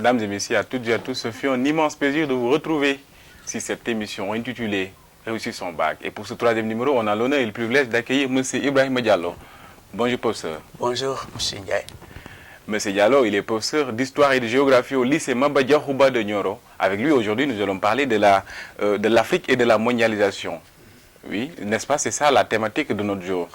Mesdames et messieurs, à toutes et à tous, ce fut un immense plaisir de vous retrouver sur cette émission intitulée Réussir son bac. Et pour ce troisième numéro, on a l'honneur et le privilège d'accueillir M. Ibrahim Diallo. Bonjour, professeur. Bonjour, M. Ndiaye. M. Diallo, il est professeur d'histoire et de géographie au lycée Maba Houba de Nioro. Avec lui, aujourd'hui, nous allons parler de l'Afrique et de la mondialisation. Oui, n'est-ce pas? C'est ça la thématique de notre jour.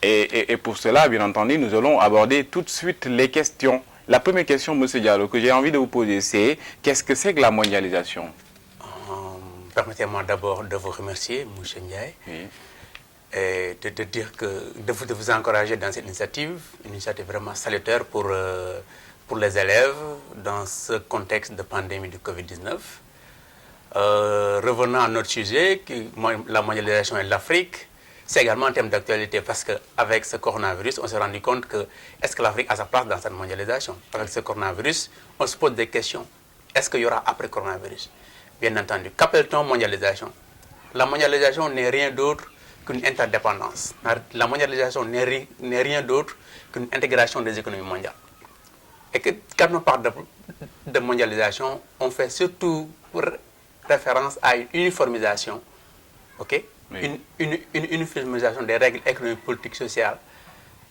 Et pour cela, bien entendu, nous allons aborder tout de suite les questions. La première question, M. Diallo, que j'ai envie de vous poser, c'est qu'est-ce que c'est que la mondialisation? Permettez-moi d'abord de vous remercier, M. Ndiaye, Oui. et de dire que de vous encourager dans cette initiative, une initiative vraiment salutaire pour les élèves dans ce contexte de pandémie du Covid-19. Revenons à notre sujet, la mondialisation et l'Afrique. C'est également un thème d'actualité parce qu'avec ce coronavirus, on s'est rendu compte que est-ce que l'Afrique a sa place dans cette mondialisation? Avec ce coronavirus, on se pose des questions. Est-ce qu'il y aura après coronavirus? Bien entendu, qu'appelle-t-on mondialisation? La mondialisation n'est rien d'autre qu'une interdépendance. La mondialisation n'est rien d'autre qu'une intégration des économies mondiales. Et que, quand on parle de mondialisation, on fait surtout référence à une uniformisation, ok? Oui. Une uniformisation des règles économiques, politiques, sociales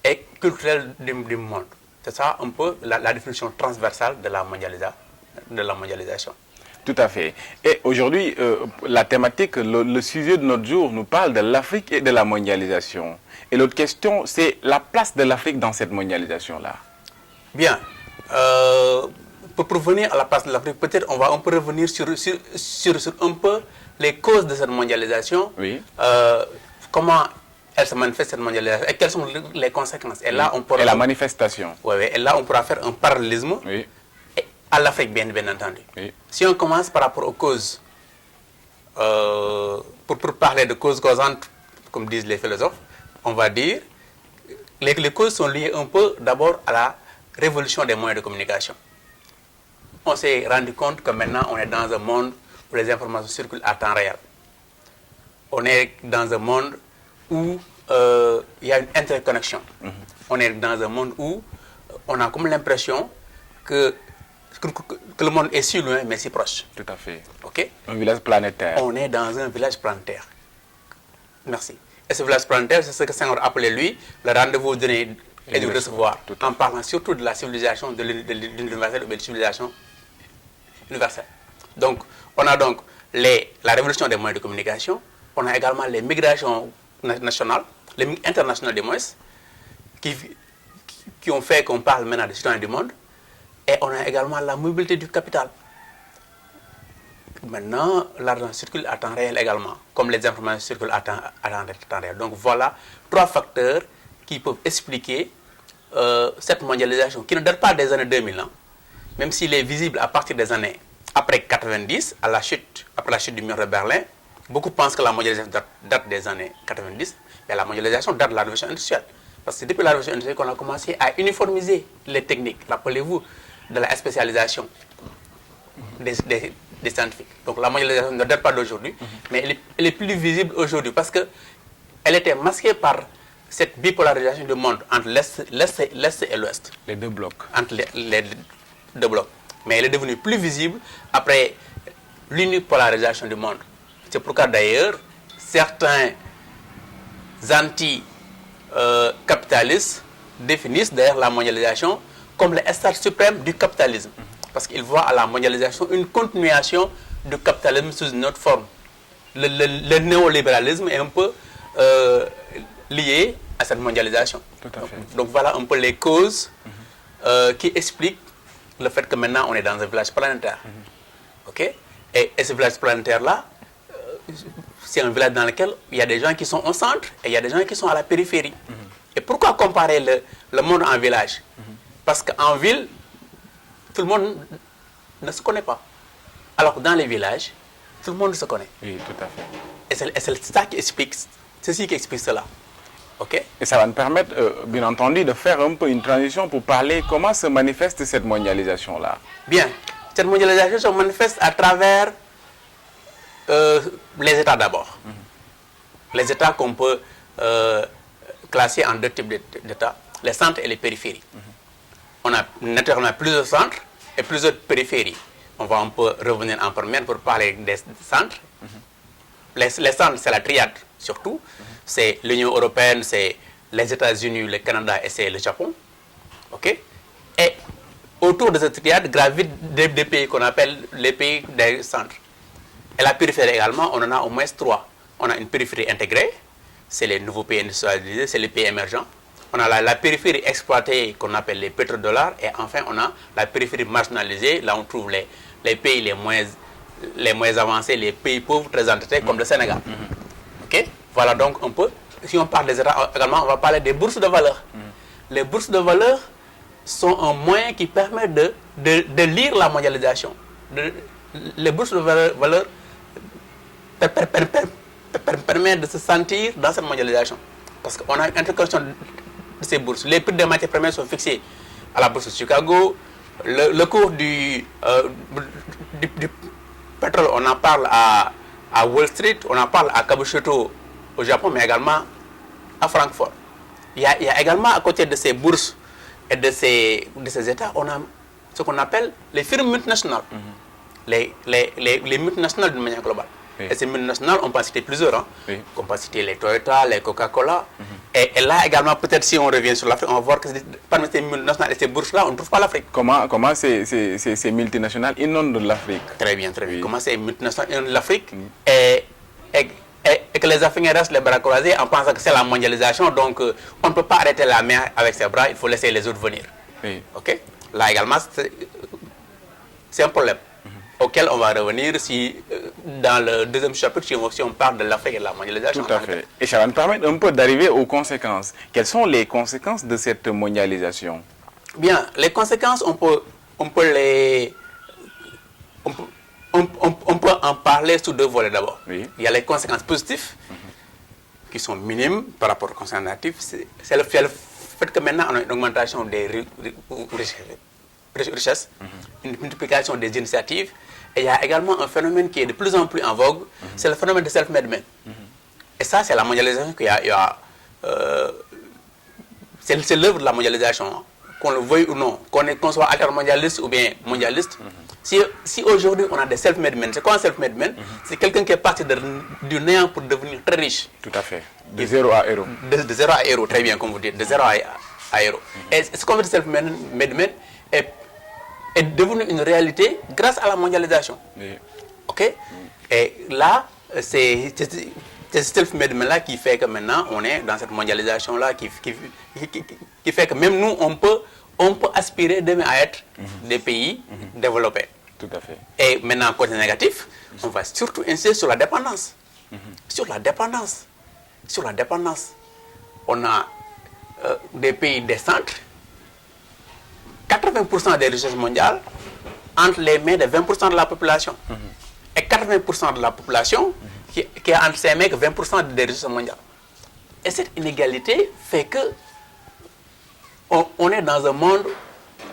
et culturelles du monde. C'est ça un peu la définition transversale de la mondialisation. Tout à fait. Et aujourd'hui, la thématique, le sujet de notre jour nous parle de l'Afrique et de la mondialisation. Et l'autre question, c'est la place de l'Afrique dans cette mondialisation-là. Bien. Pour revenir à la place de l'Afrique, peut-être on peut revenir sur un peu les causes de cette mondialisation. Oui. Comment elle se manifeste, cette mondialisation, et quelles sont les conséquences. Et là, on pourra, et la manifestation. Oui, et là, on pourra faire un parallélisme. Oui. À l'Afrique, bien entendu. Oui. Si on commence par rapport aux causes, pour parler de causes causantes, comme disent les philosophes, on va dire les causes sont liées un peu d'abord à la révolution des moyens de communication. On s'est rendu compte que maintenant, on est dans un monde où les informations circulent à temps réel. On est dans un monde où il y a une interconnexion. On est dans un monde où on a comme l'impression que le monde est si loin, mais si proche. Tout à fait. OK? Un village planétaire. On est dans un village planétaire. Merci. Et ce village planétaire, c'est ce que Senghor appelait, lui, le rendez-vous donné et du recevoir, en parlant surtout de la civilisation de l'universel ou de la civilisation universelle. Donc, on a donc la révolution des moyens de communication, on a également les migrations nationales, les internationales des moyens, qui ont fait qu'on parle maintenant des citoyens du monde. Et on a également la mobilité du capital. Maintenant, l'argent circule à temps réel également, comme les informations circulent à temps réel. Donc voilà 3 facteurs qui peuvent expliquer cette mondialisation qui ne date pas des années 2000, hein, même s'il est visible à partir des années après 90, après la chute du mur de Berlin. Beaucoup pensent que la mondialisation date des années 90, mais la mondialisation date de la révolution industrielle. Parce que c'est depuis la révolution industrielle qu'on a commencé à uniformiser les techniques. Rappelez-vous de la spécialisation des scientifiques. Donc la mondialisation ne date pas d'aujourd'hui, mais elle est plus visible aujourd'hui parce qu'elle était masquée par cette bipolarisation du monde entre l'Est et l'Ouest. Les deux blocs. Entre les deux blocs. Mais elle est devenue plus visible après l'unipolarisation du monde. C'est pourquoi d'ailleurs, certains anti-capitalistes définissent d'ailleurs la mondialisation comme le stade suprême du capitalisme. Parce qu'ils voient à la mondialisation une continuation du capitalisme sous une autre forme. Le néolibéralisme est un peu lié à cette mondialisation. Tout à fait. Donc voilà un peu les causes qui expliquent le fait que maintenant on est dans un village planétaire. OK? Et ce village planétaire-là, c'est un village dans lequel il y a des gens qui sont au centre et il y a des gens qui sont à la périphérie. Et pourquoi comparer le monde en village? Parce qu'en ville, tout le monde ne se connaît pas. Alors que dans les villages, tout le monde se connaît. Oui, tout à fait. Et c'est ça qui explique, ceci qui explique cela. OK? Et ça va nous permettre, bien entendu, de faire un peu une transition pour parler comment se manifeste cette mondialisation-là. Bien. Cette mondialisation se manifeste à travers les États d'abord. Les États qu'on peut classer en 2 types d'États, les centres et les périphéries. On a naturellement plusieurs centres et plusieurs périphéries. On va un peu revenir en première pour parler des centres. Les centres, c'est la triade surtout. C'est l'Union européenne, c'est les États-Unis, le Canada et c'est le Japon. OK? Et autour de cette triade gravitent des pays qu'on appelle les pays des centres. Et la périphérie également, on en a au moins 3. On a une périphérie intégrée, c'est les nouveaux pays industrialisés, c'est les pays émergents. On a la périphérie exploitée qu'on appelle les pétrodollars. Et enfin, on a la périphérie marginalisée. Là, on trouve les pays les moins avancés, les pays pauvres très endettés, comme le Sénégal. OK? Voilà donc un peu. Si on parle des États également, on va parler des bourses de valeur. Les bourses de valeur sont un moyen qui permet de lire la mondialisation. Les bourses de valeur permettent de se sentir dans cette mondialisation. Parce qu'on a une interconnexion de ces bourses. Les prix des matières premières sont fixés à la bourse de Chicago. Le cours du pétrole, on en parle à Wall Street, on en parle à Kabushito au Japon, mais également à Francfort. Il y a également à côté de ces bourses et de ces États, on a ce qu'on appelle les firmes multinationales. Les multinationales d'une manière globale. Oui. Et ces multinationales, on peut citer plusieurs. Hein. Oui. On peut citer les Toyota, les Coca-Cola. Et là également, peut-être si on revient sur l'Afrique, on va voir que parmi ces multinationales et ces bourses-là, on ne trouve pas l'Afrique. Comment ces multinationales inondent l'Afrique? Très bien, très bien. Oui. Comment ces multinationales inondent l'Afrique et que les Africains restent les bras croisés en pensant que c'est la mondialisation. Donc, on ne peut pas arrêter la mer avec ses bras, il faut laisser les autres venir. Oui. OK? Là également, c'est un problème. Auquel on va revenir dans le deuxième chapitre, si on parle de l'Afrique et de la mondialisation. Tout à fait. Et ça va nous permettre un peu d'arriver aux conséquences. Quelles sont les conséquences de cette mondialisation? Bien, les conséquences, on peut en parler sous deux volets d'abord. Oui. Il y a les conséquences positives, qui sont minimes par rapport aux conséquences négatives. C'est le fait que maintenant, on a une augmentation des richesses, une multiplication des initiatives. Et il y a également un phénomène qui est de plus en plus en vogue, c'est le phénomène de self-made man. Et ça, c'est la mondialisation c'est l'œuvre de la mondialisation, hein. Qu'on le veuille ou non, qu'on soit altermondialiste ou bien mondialiste. Si aujourd'hui on a des self-made men, c'est quoi un self-made man? C'est quelqu'un qui est parti du néant pour devenir très riche. Tout à fait. De zéro à héros. De zéro à héros, très bien, comme vous dites, de zéro à héros. Et ce qu'on veut dire self-made man est devenu une réalité grâce à la mondialisation. Oui. OK? Et là, c'est ce self-made-là qui fait que maintenant, on est dans cette mondialisation-là, qui fait que même nous, on peut aspirer demain à être des pays développés. Tout à fait. Et maintenant, côté négatif, on va surtout insister sur la dépendance. Sur la dépendance. On a des pays des centres, 80% des richesses mondiales entre les mains de 20% de la population. Et 80% de la population qui a entre ses mains que 20% des richesses mondiales. Et cette inégalité fait que on est dans un monde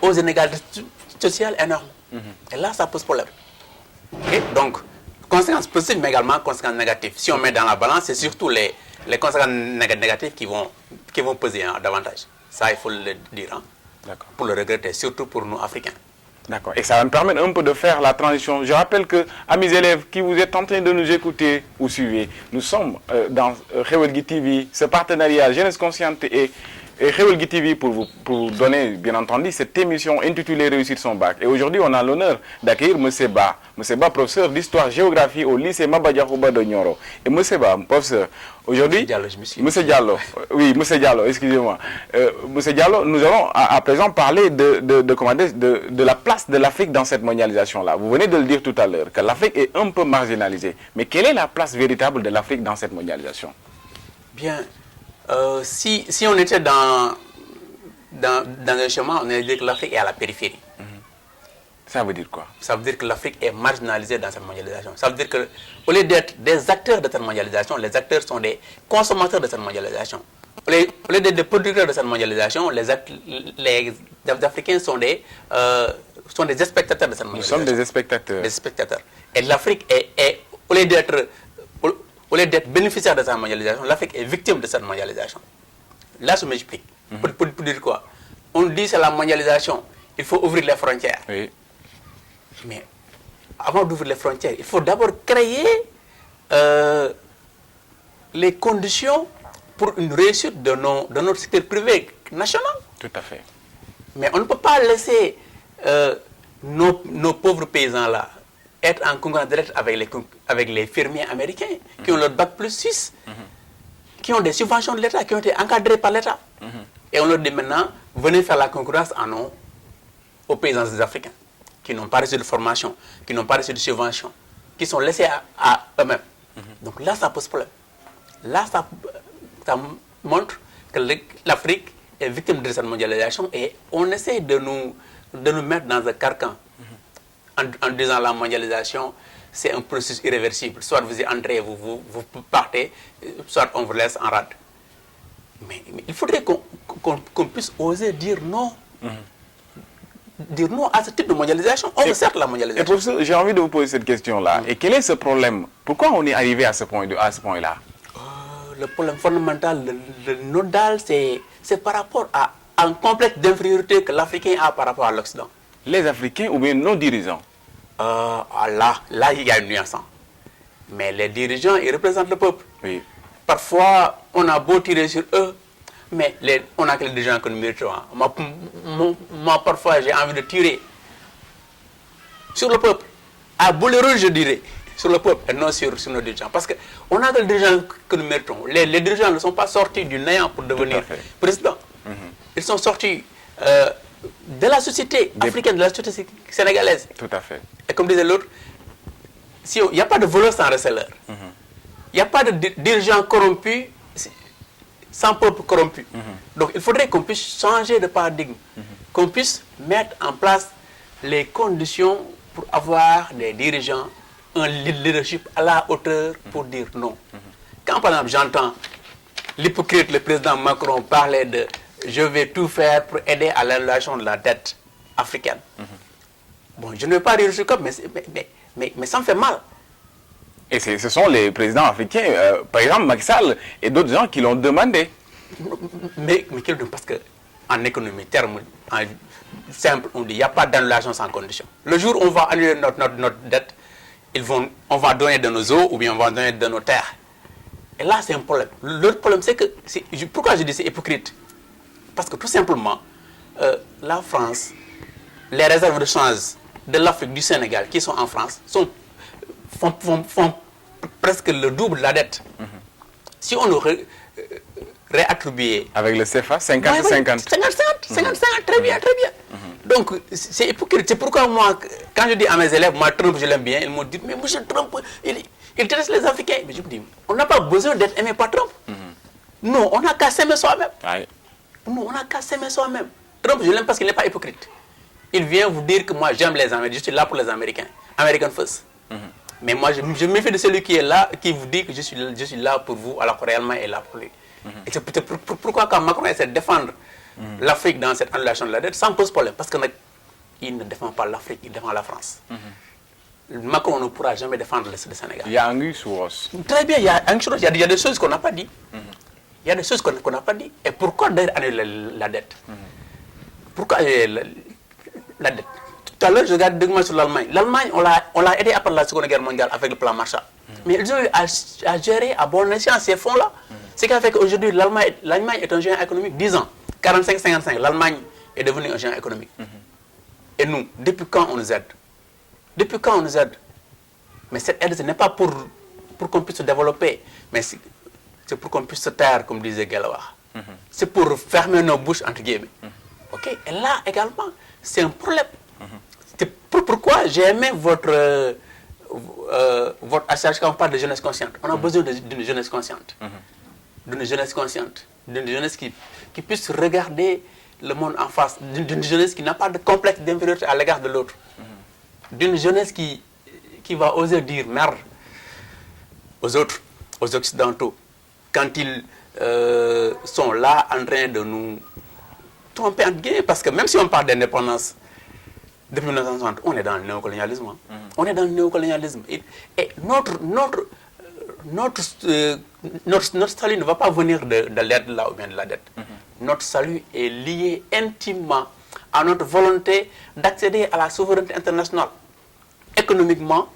aux inégalités sociales énormes. Et là, ça pose problème. Okay? Donc, conséquences positives, mais également conséquences négatives. Si on met dans la balance, c'est surtout les conséquences négatives qui vont peser davantage. Ça, il faut le dire. Hein? Pour le regretter, surtout pour nous, Africains. D'accord. Et ça va me permettre un peu de faire la transition. Je rappelle que, à mes élèves qui vous êtes en train de nous écouter ou suivre, nous sommes dans Xewelgui TV, ce partenariat Jeunesse Consciente et Xewelgui TV pour vous donner, bien entendu, cette émission intitulée Réussir son bac. Et aujourd'hui, on a l'honneur d'accueillir M. Ba. M. Ba, professeur d'histoire-géographie au lycée Maba Diakhou Ba de Nioro. Et M. Ba, professeur, aujourd'hui, M. Diallo, oui, M. Diallo, excusez-moi. M. Diallo, nous allons à présent parler de la place de l'Afrique dans cette mondialisation-là. Vous venez de le dire tout à l'heure, que l'Afrique est un peu marginalisée. Mais quelle est la place véritable de l'Afrique dans cette mondialisation? Bien. Si on était dans un chemin, on allait dire que l'Afrique est à la périphérie. Ça veut dire quoi? Ça veut dire que l'Afrique est marginalisée dans cette mondialisation. Ça veut dire qu'au lieu d'être des acteurs de cette mondialisation, les acteurs sont des consommateurs de cette mondialisation. Au lieu d'être des producteurs de cette mondialisation, les Africains sont des spectateurs de cette mondialisation. Nous sommes des spectateurs. Des spectateurs. Et l'Afrique au lieu d'être bénéficiaire de cette mondialisation, l'Afrique est victime de cette mondialisation. Là, je m'explique. Pour dire quoi? On dit c'est la mondialisation, il faut ouvrir les frontières. Oui. Mais avant d'ouvrir les frontières, il faut d'abord créer les conditions pour une réussite de notre secteur privé national. Tout à fait. Mais on ne peut pas laisser nos pauvres paysans-là être en concurrence directe avec les fermiers américains qui ont leur bac plus 6, qui ont des subventions de l'État, qui ont été encadrés par l'État. Et on leur dit maintenant, venez faire la concurrence aux paysans africains, qui n'ont pas reçu de formation, qui n'ont pas reçu de subvention, qui sont laissés à eux-mêmes. Donc là, ça pose problème. Là, ça montre que l'Afrique est victime de cette mondialisation et on essaie de nous mettre dans un carcan en disant la mondialisation, c'est un processus irréversible. Soit vous y entrez, vous partez, soit on vous laisse en rade. Mais il faudrait qu'on puisse oser dire non. Dire non à ce type de mondialisation. On veut certes la mondialisation. Et professeur, j'ai envie de vous poser cette question-là. Et quel est ce problème? Pourquoi on est arrivé à ce point-là? Le problème fondamental, le nodal, c'est par rapport à un complexe d'infériorité que l'Africain a par rapport à l'Occident. Les Africains ou bien nos dirigeants? Là, il y a une nuance. Mais les dirigeants, ils représentent le peuple. Oui. Parfois, on a beau tirer sur eux, mais on a que les dirigeants que nous méritons. Moi, parfois, j'ai envie de tirer sur le peuple. À boulet rouge, je dirais. Sur le peuple et non sur nos dirigeants. Parce qu'on a que les dirigeants que nous méritons. Les dirigeants ne sont pas sortis du néant pour devenir président. Ils sont sortis de la société africaine, de la société sénégalaise. Tout à fait. Et comme disait l'autre, il n'y a pas de voleur sans receleur. Il n'y a pas de dirigeant corrompu sans peuple corrompu. Donc il faudrait qu'on puisse changer de paradigme, qu'on puisse mettre en place les conditions pour avoir des dirigeants, un leadership à la hauteur pour dire non. Quand par exemple j'entends l'hypocrite, le président Macron parler de « je vais tout faire pour aider à l'annulation de la dette africaine ». Bon, je ne vais pas rire sur le corps, mais ça me fait mal. Et ce sont les présidents africains, par exemple Macky Sall et d'autres gens qui l'ont demandé. Mais parce qu'en économie, terme simple, on dit qu'il n'y a pas d'annulation sans condition. Le jour où on va annuler notre dette, on va donner de nos eaux ou bien on va donner de nos terres. Et là, c'est un problème. L'autre problème, c'est que... Pourquoi je dis c'est hypocrite? Parce que tout simplement, la France, les réserves de change de l'Afrique, du Sénégal, qui sont en France, font presque le double de la dette. Si on nous réattribuait... Avec le CFA, 50-50. 50-50, très bien, très bien. Donc, c'est hypocrite. C'est pourquoi moi, quand je dis à mes élèves, moi, Trump, je l'aime bien, ils m'ont dit, mais monsieur Trump, il déteste les Africains. Mais je me dis, on n'a pas besoin d'être aimé par Trump. Non, on n'a qu'à s'aimer soi-même. Non, on n'a qu'à s'aimer soi-même. Trump, je l'aime parce qu'il n'est pas hypocrite. Il vient vous dire que moi, j'aime les Américains, je suis là pour les Américains. American first. Mais moi, je me méfie de celui qui est là, qui vous dit que je suis là pour vous, alors que réellement, il est là pour lui. Et c'est peut-être pourquoi quand Macron essaie de défendre l'Afrique dans cette annulation de la dette, ça me pose problème. Parce qu'il ne défend pas l'Afrique, il défend la France. Macron ne pourra jamais défendre le Sénégal. Il y a Anguille sous roche. Très bien, il y a des choses qu'on n'a pas dit. Il y a des choses qu'on n'a pas dit. Et pourquoi d'ailleurs annuler la dette? Pourquoi la dette? Tout à l'heure, je regarde deux mots sur l'Allemagne. L'Allemagne, on l'a aidé après la Seconde Guerre mondiale avec le plan Marshall. Mais ils ont eu à gérer à bon escient ces fonds-là. Ce qui a fait qu'aujourd'hui, l'Allemagne est un géant économique. 10 ans, 45-55, l'Allemagne est devenue un géant économique. Et nous, depuis quand on nous aide? Depuis quand on nous aide? Mais cette aide, ce n'est pas pour qu'on puisse se développer, mais c'est pour qu'on puisse se taire, comme disait Galois. C'est pour fermer nos bouches, entre guillemets. Ok? Et là, également, c'est un problème. C'est pourquoi j'ai aimé votre association quand on parle de jeunesse consciente. On a besoin d'une jeunesse consciente. D'une jeunesse consciente. D'une jeunesse qui puisse regarder le monde en face. D'une jeunesse qui n'a pas de complexe d'infériorité à l'égard de l'autre. D'une jeunesse qui va oser dire merde aux autres, aux Occidentaux, quand ils sont là en train de nous tromper entre guillemets. Parce que même si on parle d'indépendance, depuis 1960, on est dans le néocolonialisme. On est dans le néocolonialisme. Et notre salut ne va pas venir de l'aide là ou bien de la dette. Notre salut est lié intimement à notre volonté d'accéder à la souveraineté internationale. économiquement,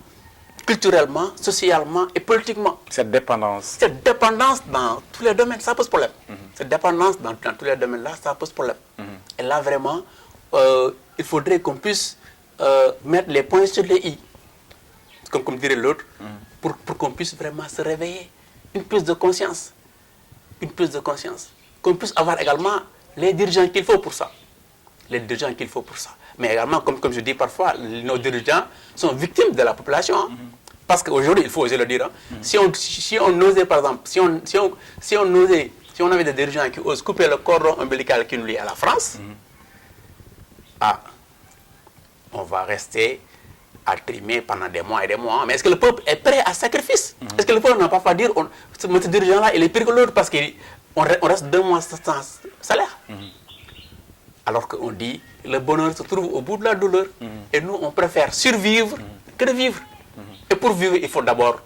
culturellement, socialement et politiquement. Cette dépendance. Cette dépendance dans tous les domaines, ça pose problème. Cette dépendance dans tous les domaines-là, ça pose problème. Et là, vraiment, il faudrait qu'on puisse mettre les points sur les i, comme dirait l'autre, pour qu'on puisse vraiment se réveiller. Une prise de conscience. Une prise de conscience. Qu'on puisse avoir également les dirigeants qu'il faut pour ça. Les dirigeants qu'il faut pour ça. Mais également, comme je dis parfois, nos dirigeants sont victimes de la population. Hein. Parce qu'aujourd'hui, il faut oser le dire. Hein. Si on osait, par exemple, si on avait des dirigeants qui osent couper le cordon ombilical qui nous lie à la France, on va rester à trimer pendant des mois et des mois. Mais est-ce que le peuple est prêt à sacrifice? Est-ce que le peuple n'a pas dire, ce dirigeant-là, il est pire que l'autre parce qu'on reste 2 mois sans salaire? Alors qu'on dit, le bonheur se trouve au bout de la douleur. Et nous, on préfère survivre que de vivre. Et pour vivre, il faut d'abord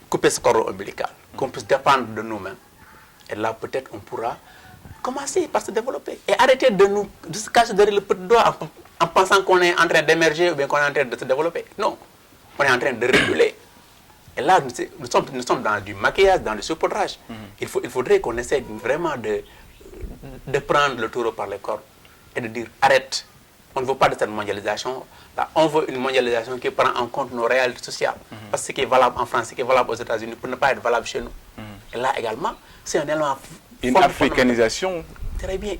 couper ce cordon ombilical, qu'on puisse dépendre de nous-mêmes. Et là, peut-être, on pourra commencer par se développer. Et arrêter de se cacher derrière le petit doigt en pensant qu'on est en train d'émerger ou bien qu'on est en train de se développer. Non, on est en train de reculer. Et là, nous sommes dans du maquillage, dans le saupoudrage. Il faudrait qu'on essaie vraiment de prendre le taureau par les cornes et de dire arrête. On ne veut pas de cette mondialisation. Là, on veut une mondialisation qui prend en compte nos réalités sociales. Parce que ce qui est valable en France, ce qui est valable aux États-Unis, pour ne pas être valable chez nous. Et là également, c'est un élément. Une africanisation. Très bien.